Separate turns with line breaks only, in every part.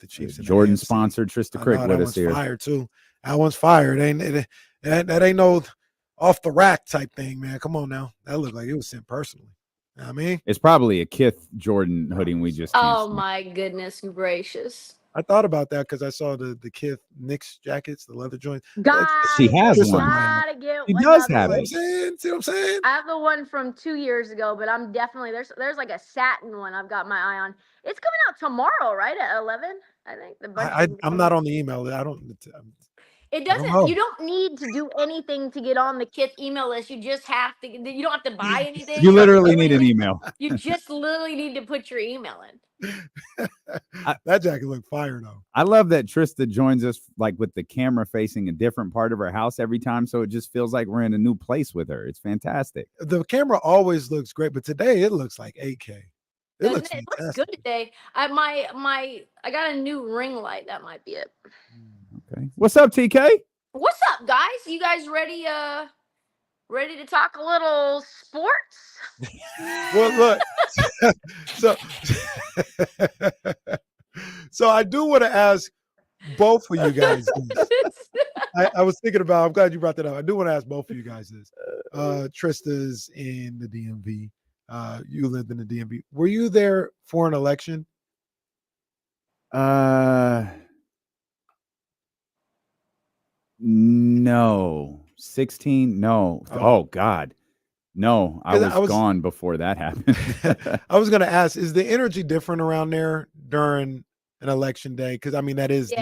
the Chiefs.
Jordan sponsored Trysta Krick with us here.
Fired too. That one's fired. That ain't no off the rack type thing, man. Come on now. That looked like it was sent personally. You know what I mean,
it's probably a Kith Jordan hoodie. We just
my goodness gracious.
I thought about that because I saw the Kith Knicks jackets, the leather joints.
She has one.
She
does have it.
See what I'm saying?
I have the one from 2 years ago, but I'm definitely there's like a satin one I've got my eye on. It's coming out tomorrow, right at 11. I think
I'm not on the email. I don't.
It doesn't. You don't need to do anything to get on the Kith email list. You just have to. You don't have to buy anything.
You literally need an email.
You just literally need to put your email in.
That jacket looked fire though.
I love that Trysta joins us like with the camera facing a different part of her house every time, so it just feels like we're in a new place with her. It's fantastic.
The camera always looks great, but today it looks like 8K. It looks
good today. I got a new ring light. That might be it.
Okay. What's up, TK?
What's up, guys? You guys ready? Ready to talk a little sports?
Well, look. So I do want to ask both of you guys this. I was thinking about. I'm glad you brought that up. I do want to ask both of you guys this. Trysta's in the DMV. You lived in the DMV. Were you there for an election?
No. 16? No. Oh God. No, I was gone before that happened.
I was going to ask, is the energy different around there during an election day? Because I mean, that is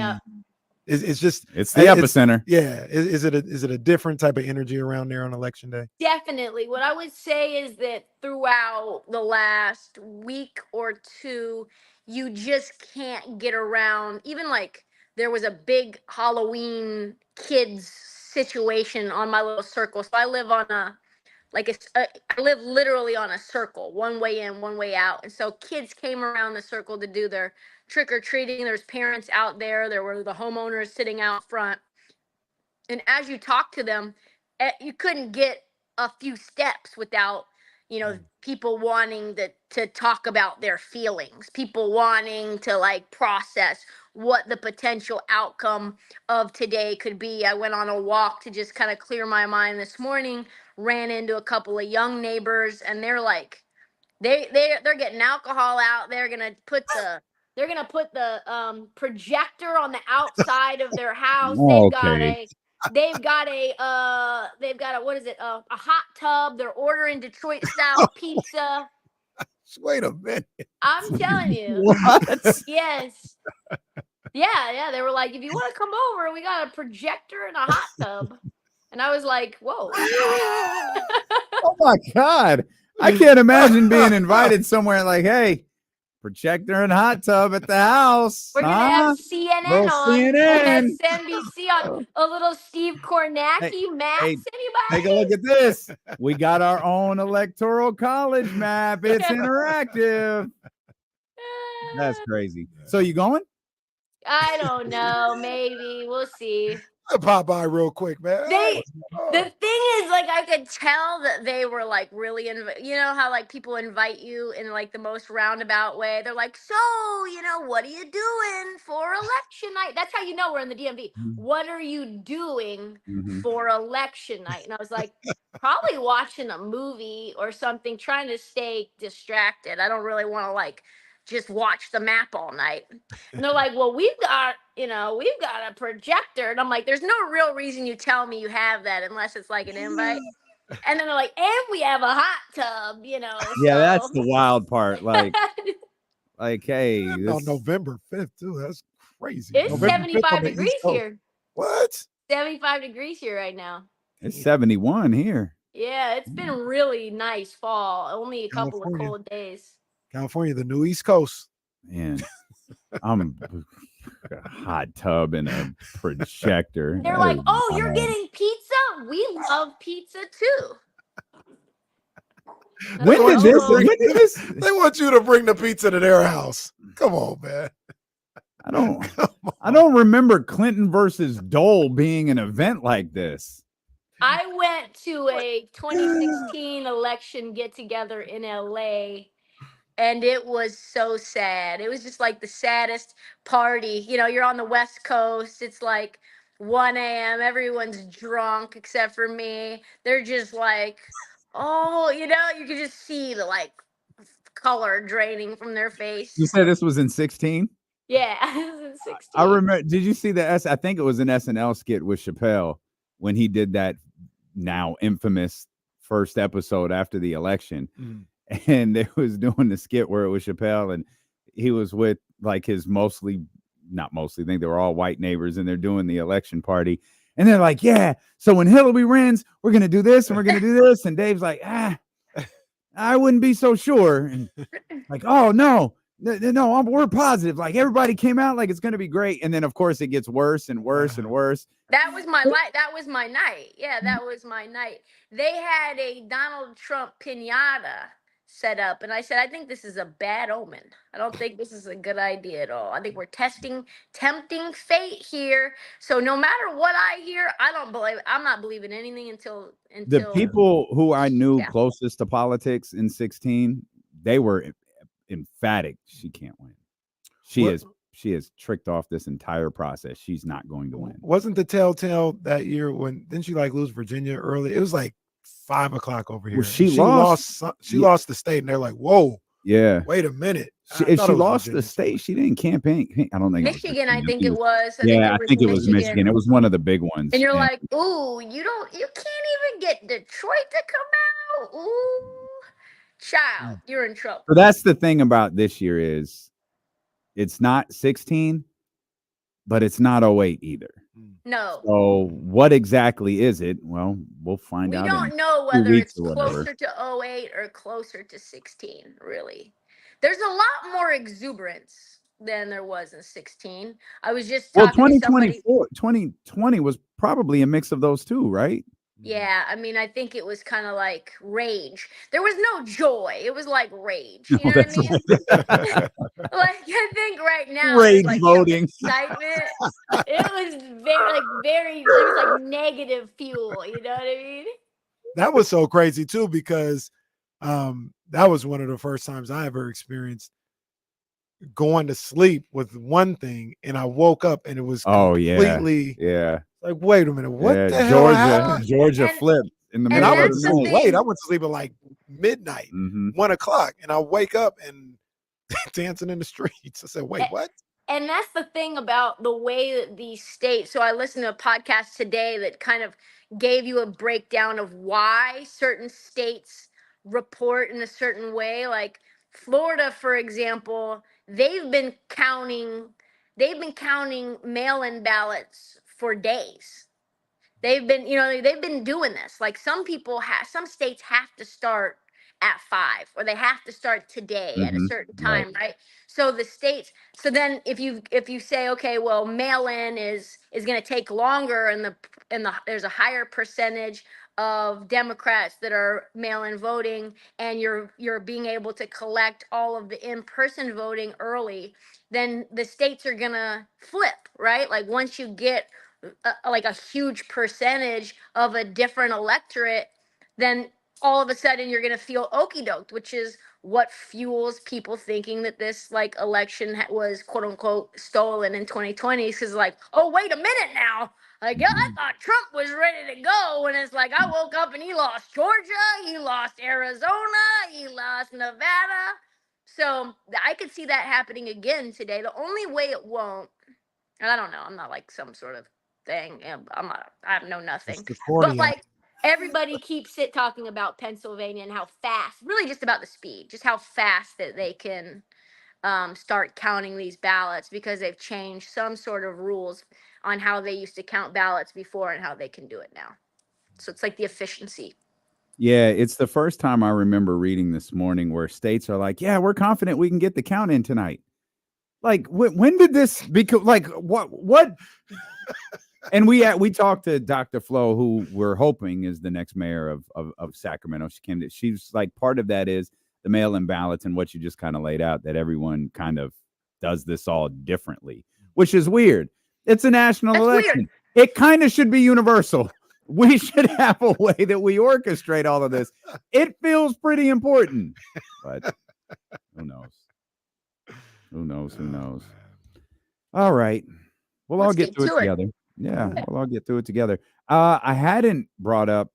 it's
the epicenter.
Is it a different type of energy around there on election day?
Definitely. What I would say is that throughout the last week or two, you just can't get around. Even like there was a big Halloween kids situation on my little circle. So I live on I live literally on a circle, one way in, one way out. And so kids came around the circle to do their trick-or-treating. There's parents out there. There were the homeowners sitting out front. And as you talk to them, you couldn't get a few steps without, people wanting to talk about their feelings, people wanting to like process what the potential outcome of today could be. I went on a walk to just kind of clear my mind this morning, ran into a couple of young neighbors, and they're like, they're getting alcohol out. They're gonna put the projector on the outside of their house. They've got a what is it? A hot tub. They're ordering Detroit style pizza.
Wait a minute.
I'm telling you.
What?
Yes. Yeah. They were like, if you want to come over, we got a projector and a hot tub. And I was like, whoa.
Oh my God. I can't imagine being invited somewhere like, hey, projector and hot tub at the house.
We're gonna have CNN on,
CNN.
MSNBC on, a little Steve Kornacki, Max. Anybody?
Take a look at this. We got our own electoral college map. It's interactive. That's crazy. So you going?
I don't know. Maybe we'll see.
I'll pop by real quick, man.
The thing is, like, I could tell that they were like really, you know how like people invite you in like the most roundabout way. They're like, so, what are you doing for election night? That's how you know we're in the DMV. What are you doing for election night? And I was like, probably watching a movie or something, trying to stay distracted. I don't really want to like just watch the map all night. And they're like, well, we've got a projector. And I'm like, there's no real reason you tell me you have that unless it's like an invite. And then they're like, and we have a hot tub,
Yeah,
so.
that's the wild part. Like, hey.
On November 5th, too. That's crazy.
It's
November
75 degrees here.
What?
75 degrees here right now.
It's 71 here.
Yeah, it's been really nice fall. Only a couple of cold days.
California, the new East Coast.
Man, I'm a hot tub and a projector.
They're like, oh, you're getting pizza? We love pizza too.
When did this?
They want you to bring the pizza to their house. Come on, man.
I don't remember Clinton versus Dole being an event like this.
I went to a 2016 election get together in LA. and it was so sad. It was just like the saddest party. You know, you're on the West Coast. It's like 1 a.m. Everyone's drunk except for me. They're just like, oh, you know, you could just see the like color draining from their face.
You said this was in 16?
Yeah, it was in 16.
I remember. Did you see the I think it was an SNL skit with Chappelle when he did that now infamous first episode after the election. And they was doing the skit where it was Chappelle and he was with like his not mostly, I think they were all white neighbors and they're doing the election party. And they're like, yeah, so when Hillary wins, we're going to do this and we're going to do this. And Dave's like, I wouldn't be so sure. And like, oh, no, we're positive. Like everybody came out like it's going to be great. And then, of course, it gets worse and worse and worse.
That was my light. That was my night. Yeah, that was my night. They had a Donald Trump piñata set up, and I said, I think this is a bad omen. I don't think this is a good idea at all. I think we're tempting fate here. So no matter what I hear, I'm not believing anything until
the people who I knew closest to politics in 16, they were emphatic. She can't win. She has tricked off this entire process. She's not going to win.
Wasn't the telltale that year didn't she like lose Virginia early? It was like 5 o'clock over here.
Well, she lost
the state, and they're like, whoa,
yeah,
wait a minute.
She lost the state. She didn't campaign. I don't think
Michigan. I think it was.
I think it was Michigan. It was one of the big ones.
And you're like, ooh, you can't even get Detroit to come out. Ooh, child, you're in trouble.
So that's the thing about this year is it's not 16, but it's not 08 either.
No.
So what exactly is it? Well, we'll find out.
We don't know whether it's closer to 08 or closer to 16, really. There's a lot more exuberance than there was in 16. I was just talking to somebody.
2020 was probably a mix of those two, right?
Yeah, I mean, I think it was kind of like rage. There was no joy. It was like rage. You know what I mean? Like I think right now,
rage
like
voting,
excitement. It was very. It was like negative fuel. You know what I mean?
That was so crazy too because that was one of the first times I ever experienced going to sleep with one thing, and I woke up and it was completely like, wait a minute, what the hell happened?
Georgia flipped in the middle of the night.
Late. I went to sleep at like midnight, 1 o'clock, and I wake up and dancing in the streets. I said, wait, what?
And that's the thing about the way that these states. So I listened to a podcast today that kind of gave you a breakdown of why certain states report in a certain way. Like Florida, for example, they've been counting mail-in ballots for days. They've been doing this. Like some states have to start at 5, or they have to start today at a certain time, right? So the states. So then, if you say, okay, well, mail-in is going to take longer, and there's a higher percentage of Democrats that are mail-in voting, and you're being able to collect all of the in-person voting early, then the states are gonna flip, right? Like once you get like a huge percentage of a different electorate, then all of a sudden you're going to feel okey doked, which is what fuels people thinking that this like election was quote unquote stolen in 2020. Because like, oh, wait a minute now. Like, yeah, I thought Trump was ready to go. And it's like, I woke up and he lost Georgia. He lost Arizona. He lost Nevada. So I could see that happening again today. The only way it won't, and I don't know, I'm not like some sort of thing. I know nothing. But like everybody keeps talking about Pennsylvania and how fast, really just about the speed, just how fast that they can start counting these ballots, because they've changed some sort of rules on how they used to count ballots before and how they can do it now. So it's like the efficiency.
Yeah, it's the first time I remember reading this morning where states are like, yeah, we're confident we can get the count in tonight. Like, when did this become, like, what? And we talked to Dr. Flo, who we're hoping is the next mayor of Sacramento. She's like, part of that is the mail-in ballots and what you just kind of laid out, that everyone kind of does this all differently, which is weird. It's a national election. Weird. It kind of should be universal. We should have a way that we orchestrate all of this. It feels pretty important, but Who knows? Who knows? Who knows?
Man.
All right. We'll all
Let's
get
get
through it
to it.
together. Yeah,
Okay.
we'll all get through it together. I hadn't brought up.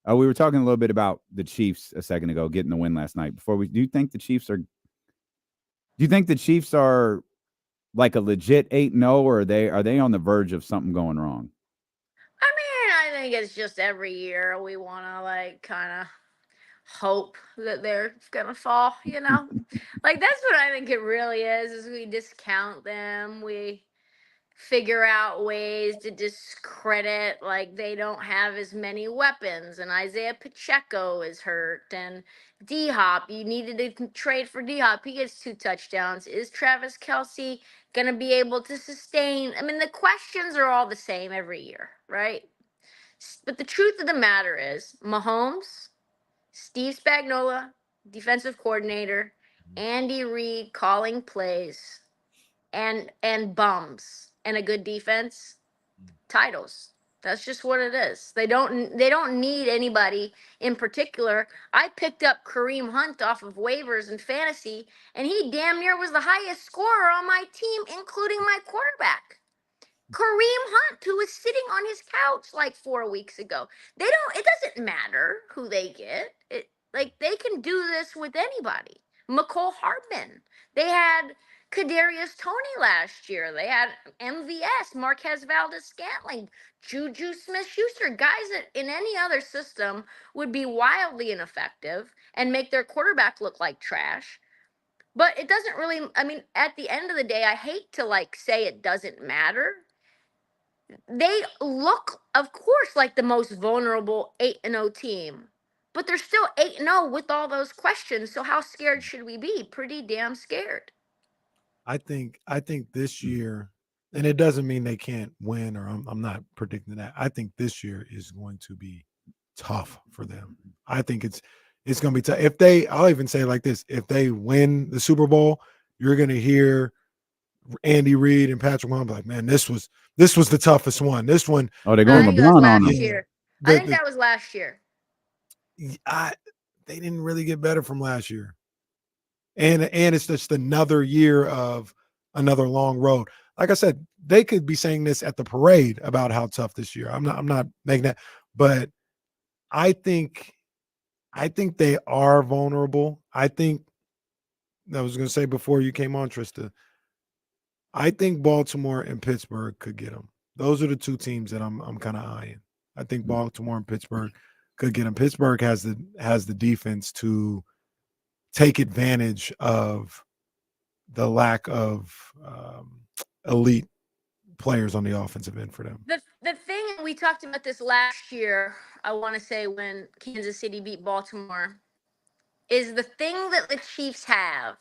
We were talking a little bit about the Chiefs a second ago, getting the win last night. Do you think the Chiefs are? Do you think the Chiefs are like a legit 8-0, or are they on the verge of something going wrong?
I mean, I think it's just every year we want to like kind of hope that they're gonna fall. Like that's what I think it really is we discount them. We figure out ways to discredit, like they don't have as many weapons and Isaiah Pacheco is hurt and D-Hop, you needed to trade for D-Hop, he gets 2 touchdowns. Is Travis Kelsey gonna be able to sustain? I mean, the questions are all the same every year, right? But the truth of the matter is Mahomes, Steve Spagnuolo, defensive coordinator, Andy Reid calling plays, and bums and a good defense, titles. That's just what it is. They don't need anybody in particular. I picked up Kareem Hunt off of waivers in fantasy, and he damn near was the highest scorer on my team, including my quarterback. Kareem Hunt, who was sitting on his couch like 4 weeks ago. It doesn't matter who they get. Like they can do this with anybody. McCole Hardman. They had Kadarius Toney last year. They had MVS, Marquez Valdez Scantling, Juju Smith Schuster, guys that in any other system would be wildly ineffective and make their quarterback look like trash. But it doesn't really, I mean, at the end of the day, I hate to like say it doesn't matter. They look, of course, like the most vulnerable 8-0 team, but they're still 8-0 with all those questions. So how scared should we be? Pretty damn scared.
I think this year, and it doesn't mean they can't win, or I'm not predicting that. I think this year is going to be tough for them. I think it's going to be tough. I'll even say it like this: if they win the Super Bowl, you're going to hear Andy Reid and Patrick Mahomes like, man, this was the toughest one. This one.
Oh, they're
I
going
think that was
LeBron on
last
them.
year. I think that was last year.
They didn't really get better from last year. And it's just another year of another long road. Like I said, they could be saying this at the parade about how tough this year. I'm not making that, but I think they are vulnerable. I was going to say before you came on, Trysta, I think Baltimore and Pittsburgh could get them. Those are the 2 teams that I'm kind of eyeing. I think Baltimore and Pittsburgh could get them. Pittsburgh has the defense to take advantage of the lack of elite players on the offensive end for them.
The thing, and we talked about this last year, I want to say when Kansas City beat Baltimore, is the thing that the Chiefs have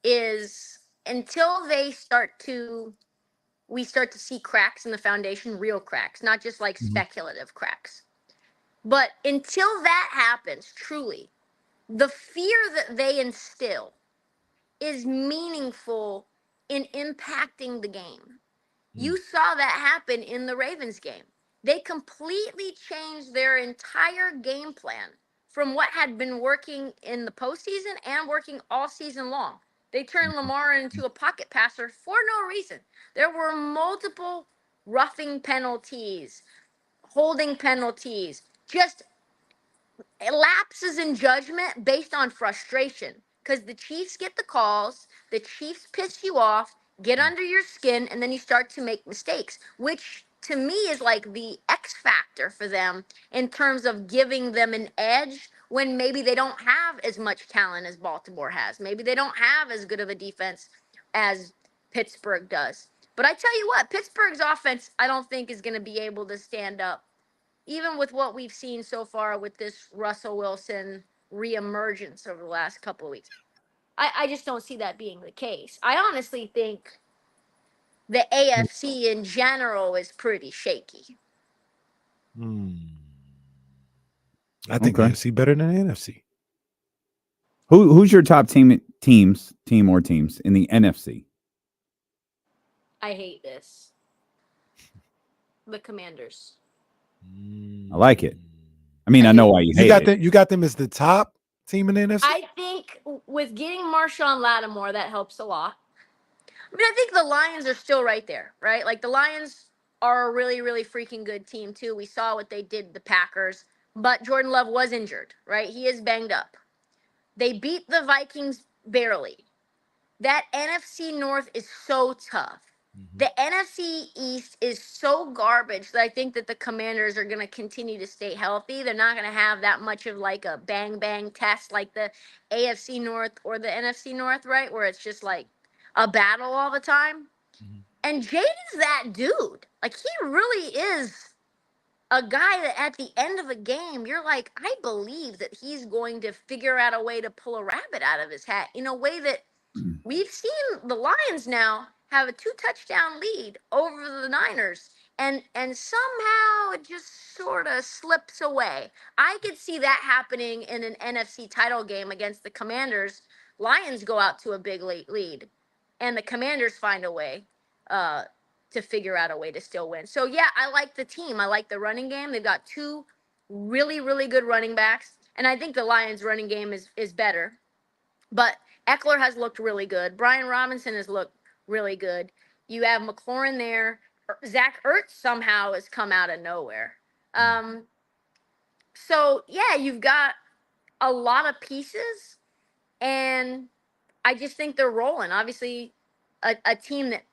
is until we start to see cracks in the foundation, real cracks, not just like speculative cracks. But until that happens, truly, the fear that they instill is meaningful in impacting the game. You saw that happen in the Ravens game. They completely changed their entire game plan from what had been working in the postseason and working all season long. They turned Lamar into a pocket passer for no reason. There were multiple roughing penalties, holding penalties, just lapses in judgment based on frustration. Because the Chiefs get the calls, the Chiefs piss you off, get under your skin, and then you start to make mistakes, which to me is like the X factor for them in terms of giving them an edge when maybe they don't have as much talent as Baltimore has. Maybe they don't have as good of a defense as Pittsburgh does. But I tell you what, Pittsburgh's offense, I don't think is going to be able to stand up, even with what we've seen so far with this Russell Wilson reemergence over the last couple of weeks. I just don't see that being the case. I honestly think the AFC in general is pretty shaky.
I think the AFC better than the NFC.
Who's your top teams in the NFC?
I hate this. The Commanders.
I like it. I mean, I know why you hate it.
You got them as the top team in the NFC?
I think with getting Marshawn Lattimore, that helps a lot. I mean, I think the Lions are still right there, right? Like the Lions are a really, really freaking good team too. We saw what they did to the Packers, but Jordan Love was injured, right? He is banged up. They beat the Vikings barely. That NFC North is so tough. The NFC East is so garbage that I think that the Commanders are going to continue to stay healthy. They're not going to have that much of like a bang bang test like the AFC North or the NFC North, right? Where it's just like a battle all the time. And Jaden's that dude. Like he really is a guy that at the end of a game, you're like, I believe that he's going to figure out a way to pull a rabbit out of his hat in a way that we've seen the Lions now have a 2-touchdown lead over the Niners. And somehow it just sort of slips away. I could see that happening in an NFC title game against the Commanders. Lions go out to a big lead, and the Commanders find a way to figure out a way to still win. So yeah, I like the team. I like the running game. They've got 2 really, really good running backs, and I think the Lions' running game is better. But Eckler has looked really good. Brian Robinson has looked really good. You have McLaurin there. Zach Ertz somehow has come out of nowhere. So yeah, you've got a lot of pieces, and I just think they're rolling. Obviously, a team that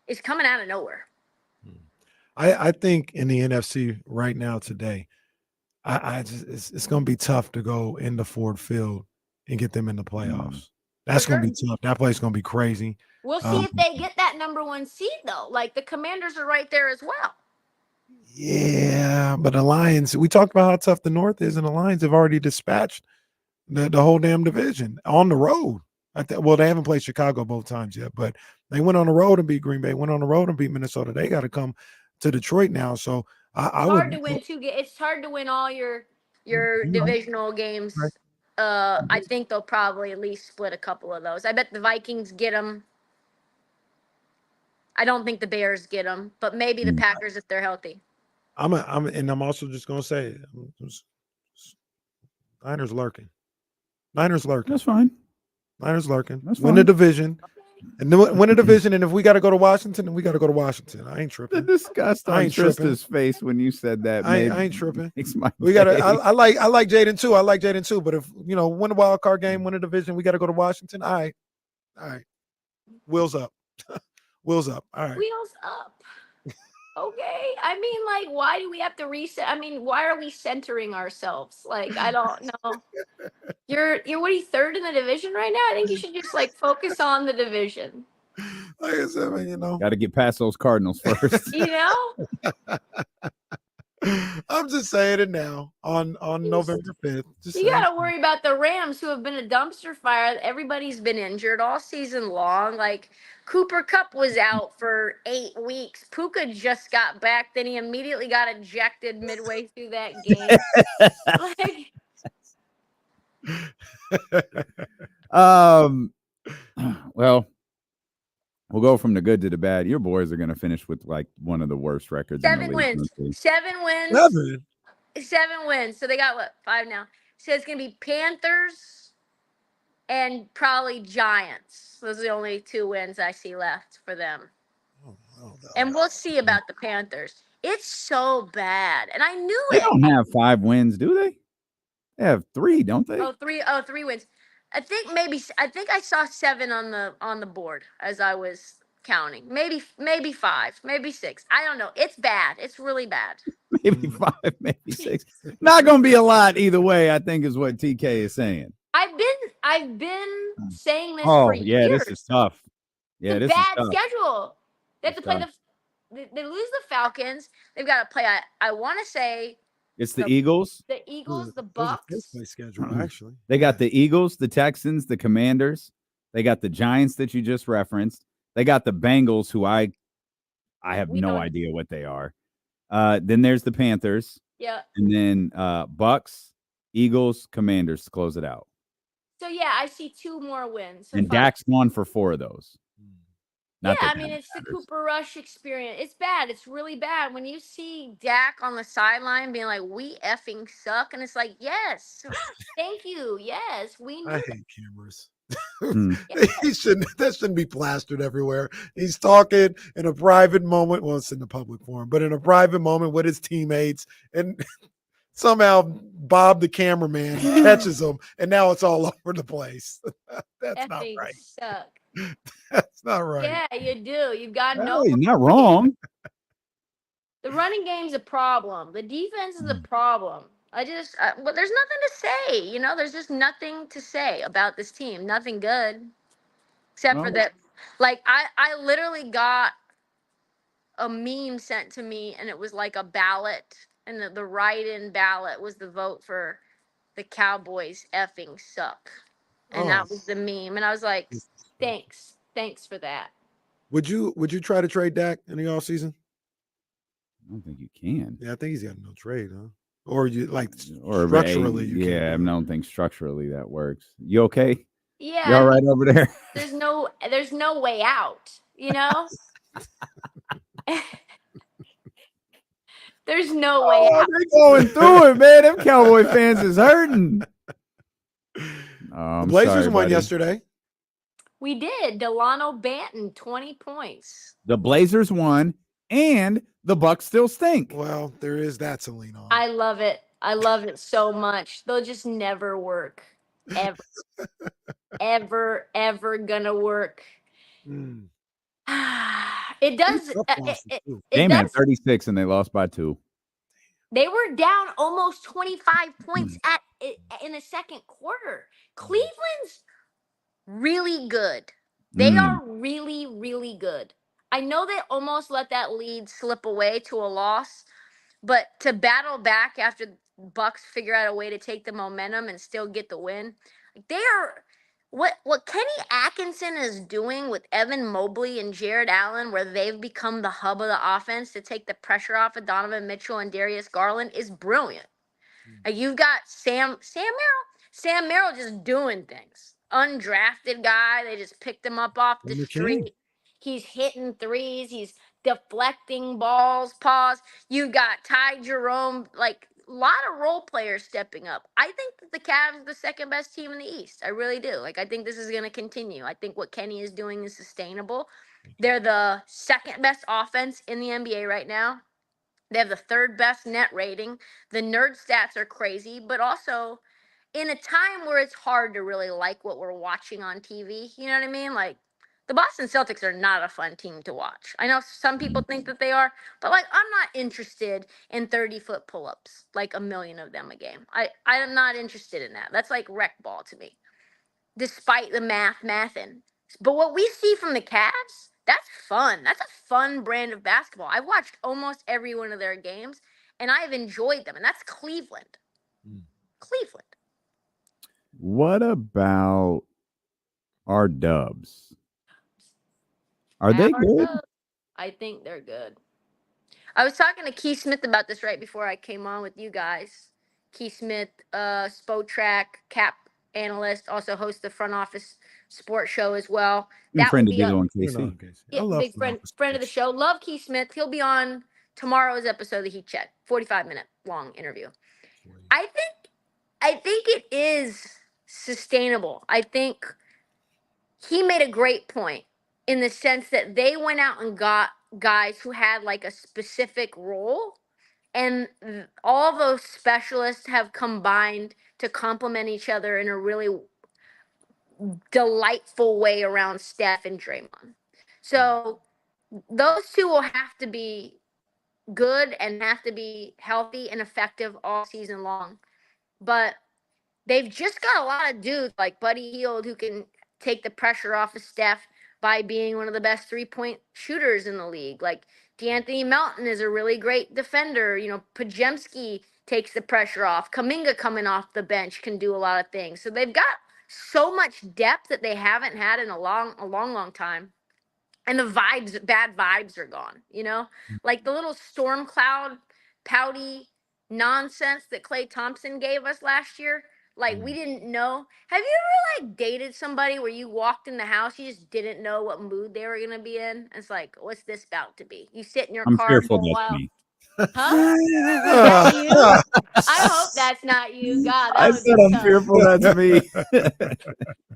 is coming out of nowhere.
I think in the NFC right now today, I just it's going to be tough to go into Ford Field and get them in the playoffs. That's going to be tough. That place is going to be crazy.
We'll see if they get that number 1 seed though. Like the Commanders are right there as well.
Yeah, but the Lions, we talked about how tough the North is, and the Lions have already dispatched the whole damn division on the road. Well, they haven't played Chicago both times yet, but they went on the road and beat Green Bay, went on the road and beat Minnesota. They got to come to Detroit now. So I
It's
would
hard to win 2 games. It's hard to win all your divisional games.
Right.
I think they'll probably at least split a couple of those. I bet the Vikings get them. I don't think the Bears get them, but maybe the Packers if they're healthy.
I'm also just gonna say, Niners lurking. Niners lurking.
That's fine.
Niners lurking.
That's
win
fine.
the division. And then win a division, and if we got to go to Washington, then we got to go to Washington. I ain't
The
tripping.
disgust
I
on
ain't tripping.
Trista's face when you said that.
I ain't tripping.
We
got to. I like Jaden too. I like Jaden too. But if win a wild card game, win a division, we got to go to Washington. All right. Wheels up. Wheels up. All right.
Wheels up. Okay. I mean, like, why do we have to reset? I mean, why are we centering ourselves? Like, I don't know. You're what are you, 3rd in the division right now? I think you should just like focus on the division.
Like I said, man,
got to get past those Cardinals first.
I'm just saying it now on November 5th.
You got to worry about the Rams, who have been a dumpster fire. Everybody's been injured all season long. Like Cooper Kupp was out for 8 weeks. Puka just got back. Then he immediately got ejected midway through that game.
Well, we'll go from the good to the bad. Your boys are going to finish with like one of the worst records.
7 wins. 7 wins. 7 wins. So they got what? 5 now. So it's going to be Panthers and probably Giants. Those are the only 2 wins I see left for them. And we'll see about the Panthers. It's so bad. And I knew
they don't have 5 wins, do they? They have 3, don't they?
3 wins. I think I saw 7 on the board as I was counting. Maybe 5, maybe 6. I don't know. It's bad. It's really bad.
Maybe 5, maybe 6. Not going to be a lot either way, I think is what TK is saying.
I've been saying this for years.
This is tough. Yeah, this is
bad
tough.
schedule. They have to play they lose the Falcons. They've got to play I want to say
it's the Eagles.
The Eagles, the Bucks.
Schedule, actually.
They got the Eagles, the Texans, the Commanders. They got the Giants that you just referenced. They got the Bengals, who I have no idea what they are. Then there's the Panthers.
Yeah.
And then Bucks, Eagles, Commanders to close it out.
So yeah, I see 2 more wins. So
and Dak's won for 4 of those.
Yeah,
Not that
I mean,
that
it's the
matters.
Cooper Rush experience. It's bad. It's really bad. When you see Dak on the sideline being like, we effing suck. And it's like, yes, thank you. Yes, we
I
knew
hate cameras.
Mm.
that.
That shouldn't be plastered everywhere. He's talking in a private moment. Well, it's in the public forum, but in a private moment with his teammates, and somehow Bob the cameraman catches him, and now it's all over the place. That's not
Effing
right.
suck.
That's not right.
Yeah, you do. You've got no
Hey, not
running game.
wrong.
The running game's a problem. The defense is a
Mm.
problem. Well, there's nothing to say. There's just nothing to say about this team. Nothing good, except for
Well,
that. Like I literally got a meme sent to me, and it was like a ballot, and the write-in ballot was the vote for the Cowboys effing suck, and
Oh,
that was the meme. And I was like, thanks for that.
would you try to trade Dak in the offseason?
I don't think you can.
Yeah, I think he's got no trade, huh? Or you like
Or
structurally you can't.
yeah, I
do it.
don't think structurally that works. You okay?
Yeah,
You all right over there?
there's no way out. There's no way
Oh,
out.
they going through it, man. Them Cowboy fans is hurting. Oh,
The
I'm
Blazers
sorry,
won
buddy.
yesterday.
We did. Delano Banton, 20 points.
The Blazers won, and the Bucks still stink.
Well, there is that to lean on.
I love it. I love it so much. They'll just never work. Ever. Ever gonna work.
Mm.
It does.
Tough losses, too.
It
Game had
does.
36, and they lost by 2.
They were down almost 25 points in the second quarter. Cleveland's really good. They are really, really good. I know they almost let that lead slip away to a loss, but to battle back after Bucks figure out a way to take the momentum and still get the win, they are what Kenny Atkinson is doing with Evan Mobley and Jared Allen, where they've become the hub of the offense to take the pressure off of Donovan Mitchell and Darius Garland, is brilliant. Like, you've got Sam Merrill just doing things. Undrafted guy, they just picked him up off the
And the King.
street. He's hitting threes. He's deflecting balls. Pause. You got Ty Jerome, like a lot of role players stepping up. I think that the Cavs are the second best team in the East. I really do. Like, I think this is going to continue. I think what Kenny is doing is sustainable. They're the second best offense in the NBA right now. They have the third best net rating. The nerd stats are crazy, but also in a time where it's hard to really like what we're watching on TV. You know what I mean? Like, the Boston Celtics are not a fun team to watch. I know some people think that they are, but like, I'm not interested in 30-foot pull-ups, like a million of them a game. I am not interested in that. That's like rec ball to me, despite the mathing. But what we see from the Cavs, that's fun. That's a fun brand of basketball. I've watched almost every one of their games, and I've enjoyed them. And that's Cleveland. Cleveland.
What about our Dubs? Are they good?
I think they're good. I was talking to Keith Smith about this right before I came on with you guys. Keith Smith, Spotrac, cap analyst, also hosts the front office sports show as well.
Been
That will
friend to
be up.
Digital and
I
KC.
Yeah,
love
big friend of the show. Love Keith Smith. He'll be on tomorrow's episode of the Heat Check. 45-minute long interview. I think it is sustainable. I think he made a great point in the sense that they went out and got guys who had like a specific role, and all those specialists have combined to complement each other in a really delightful way around Steph and Draymond. So those two will have to be good and have to be healthy and effective all season long. But they've just got a lot of dudes like Buddy Hield who can take the pressure off of Steph by being one of the best 3-point shooters in the league. Like, D'Anthony Melton is a really great defender. Pajemski takes the pressure off. Kuminga coming off the bench can do a lot of things. So they've got so much depth that they haven't had in a long time. And the bad vibes are gone, like the little storm cloud, pouty nonsense that Klay Thompson gave us last year. Like we didn't know. Have you ever like dated somebody where you walked in the house, you just didn't know what mood they were gonna be in? It's like, what's this about to be? You sit in your
I'm
car
fearful
for a
that's
while.
me.
Huh? Is that you? I hope that's not you. God, that
I
would
said
be
I'm
tough.
fearful that's me.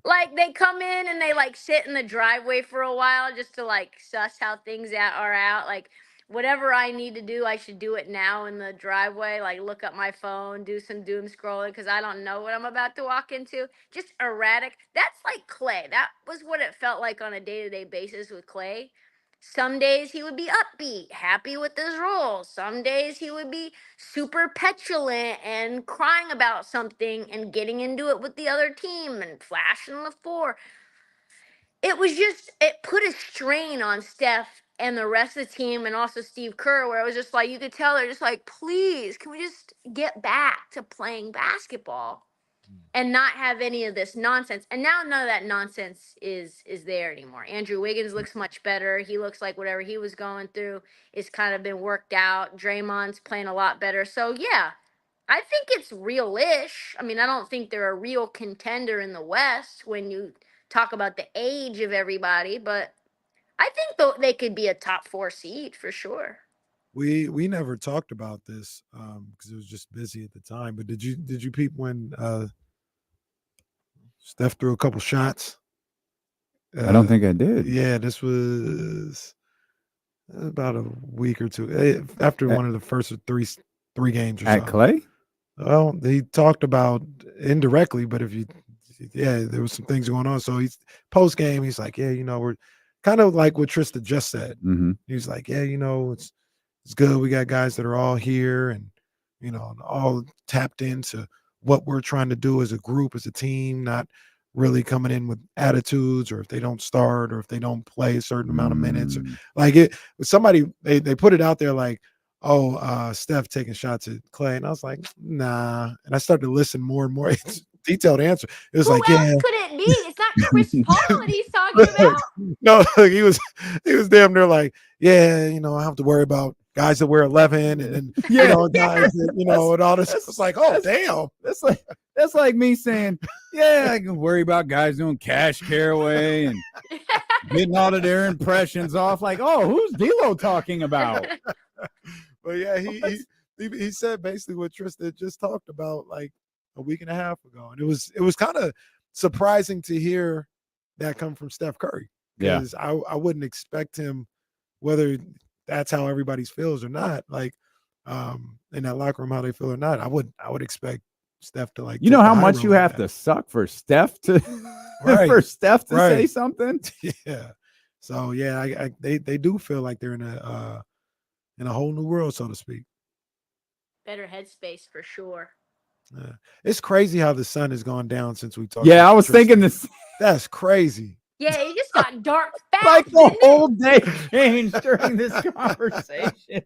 Like they come in and they like sit in the driveway for a while just to like suss how things are out. Like whatever I need to do, I should do it now in the driveway. Like look up my phone, do some doom scrolling because I don't know what I'm about to walk into. Just erratic. That's like Clay. That was what it felt like on a day-to-day basis with Clay. Some days he would be upbeat, happy with his role. Some days he would be super petulant and crying about something and getting into it with the other team and flashing the floor. It was just, it put a strain on Steph and the rest of the team and also Steve Kerr, where it was just like, you could tell they're just like, please, can we just get back to playing basketball? And not have any of this nonsense. And now none of that nonsense is there anymore. Andrew Wiggins looks much better. He looks like whatever he was going through is kind of been worked out. Draymond's playing a lot better. So yeah, I think it's real-ish. I mean, I don't think they're a real contender in the West when you talk about the age of everybody, but I think they could be a top 4 seed for sure.
We never talked about this because it was just busy at the time. But did you peep when Steph threw a couple shots?
I don't think I did.
Yeah, this was about a week or two after
At-
one of the first three games or
At
so.
Clay?
Well, he talked about indirectly, but there was some things going on. So he's post game, he's like, yeah, we're kind of like what Trysta just said.
Mm-hmm.
He's like, yeah, it's good. We got guys that are all here and all tapped into what we're trying to do as a group, as a team, not really coming in with attitudes or if they don't start or if they don't play a certain amount of minutes or like it somebody they put it out there like, Steph taking shots at Clay. And I was like, nah. And I started to listen more and more. It's a detailed answer. It was
Who
like,
else
yeah.
could it be? It's not Chris Paul that he's talking about.
No, he was damn near like, yeah, I have to worry about guys that wear 11 and guys that, and all this. It's like, oh, damn.
That's like me saying, yeah, I can worry about guys doing cash caraway and getting all of their impressions off. Like, oh, who's D'Lo talking about?
But yeah, he said basically what Trysta just talked about like a week and a half ago, and it was kind of surprising to hear that come from Steph Curry because I wouldn't expect him, whether that's how everybody's feels or not, like in that locker room how they feel or not. I would expect Steph to like.
You know how much you have to suck for Steph to say something.
Yeah. So yeah, they do feel like they're in a whole new world, so to speak.
Better headspace for sure.
Yeah. It's crazy how the sun has gone down since we talked.
Yeah, I was thinking this.
That's crazy.
Yeah, it just got dark fast.
Like the whole day changed during this conversation.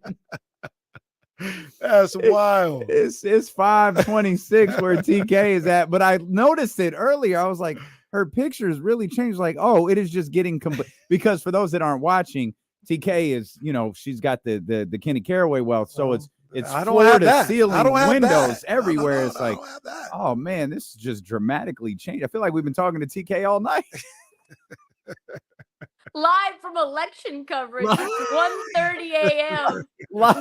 That's wild.
It's 5:26 where TK is at, but I noticed it earlier. I was like, her pictures really changed. Like, oh, it is just getting complete. Because for those that aren't watching, TK is, she's got the Kenny Caraway wealth, so it's floor to ceiling windows everywhere. It's like, oh man, this is just dramatically changed. I feel like we've been talking to TK all night.
Live from election coverage, 1:30 a.m.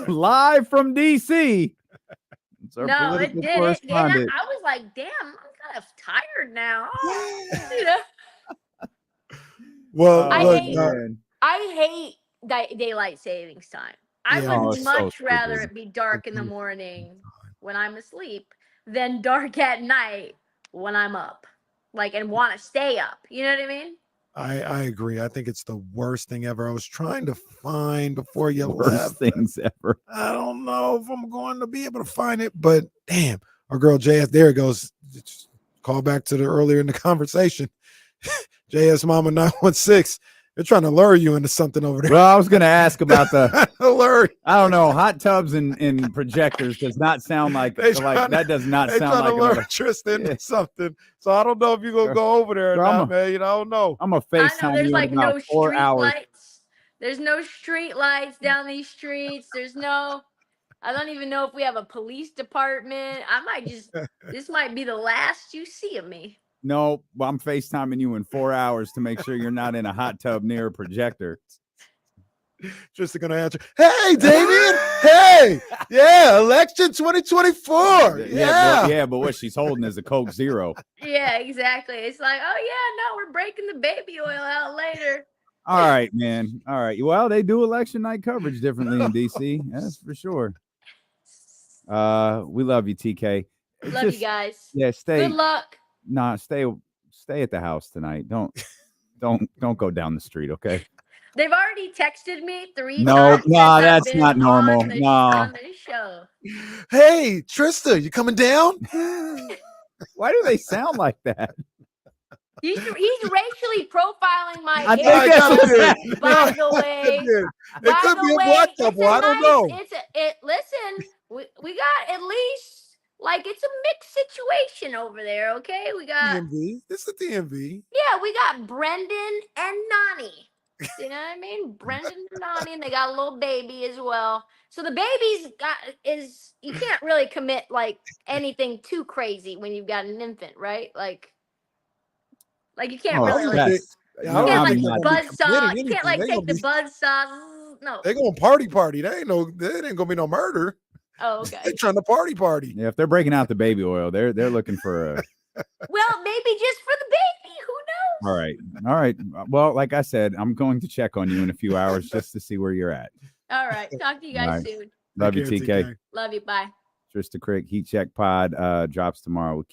Live from DC.
No, it did it. And I was like, damn, I'm kind of tired now.
Well,
I hate daylight savings time. I would much rather it be dark in the morning when I'm asleep than dark at night when I'm up, and want to stay up. You know what I mean?
I agree. I think it's the worst thing ever. I was trying to find before you
left. Things ever. I
don't know if I'm going to be able to find it, but damn, our girl JS, there it goes. Just call back to the earlier in the conversation. JS Mama 916. They're trying to lure you into something over there.
Well, I was going to ask about the
lure.
I don't know. Hot tubs and projectors does not sound like that. Does not sound like
lure Trysta into something. So I don't know if you're gonna go over there or not, man. I don't know.
I'm a FaceTime
there's
you in about 4 hours.
Lights. There's no street lights down these streets. There's no. I don't even know if we have a police department. This might be the last you see of me.
No, well, I'm FaceTiming you in 4 hours to make sure you're not in a hot tub near a projector.
Just gonna answer. Hey, Damien. Hey, yeah, election 2024.
Yeah, but what she's holding is a Coke Zero.
Yeah, exactly. It's like, oh yeah, no, we're breaking the baby oil out later.
All right, man. All right. Well, they do election night coverage differently in DC. That's for sure. We love you, TK.
Love you guys.
Yeah, stay.
Good luck.
Nah, stay at the house tonight. Don't go down the street, okay?
They've already texted me 3
No,
times.
nah,
since I've
that's
been
not normal.
on the-
Nah.
on the show.
Hey, Trysta, you coming down?
Why do they sound like that?
He's racially profiling my
I think
area,
that's
by the way.
It could be a black couple. I don't know.
Listen, we got at least like it's a mixed situation over there. Okay, we got
DMV. It's the DMV.
yeah, we got Brendan and Nani. You know what I mean? Brendan and Nani, and they got a little baby as well. So the baby's you can't really commit like anything too crazy when you've got an infant, right? Like you can't really like, you can't like buzzsaw. You can't like take the buzzsaw. No.
They're gonna party. They ain't gonna be no murder.
Oh, okay.
They're trying to party.
Yeah, if they're breaking out the baby oil, they're looking for a.
Well, maybe just for the baby. Who knows?
All right. Well, like I said, I'm going to check on you in a few hours just to see where you're at.
All right. Talk to you guys soon.
Love you, TK.
Love you. Bye.
Trysta Krick, Heat Check Pod drops tomorrow.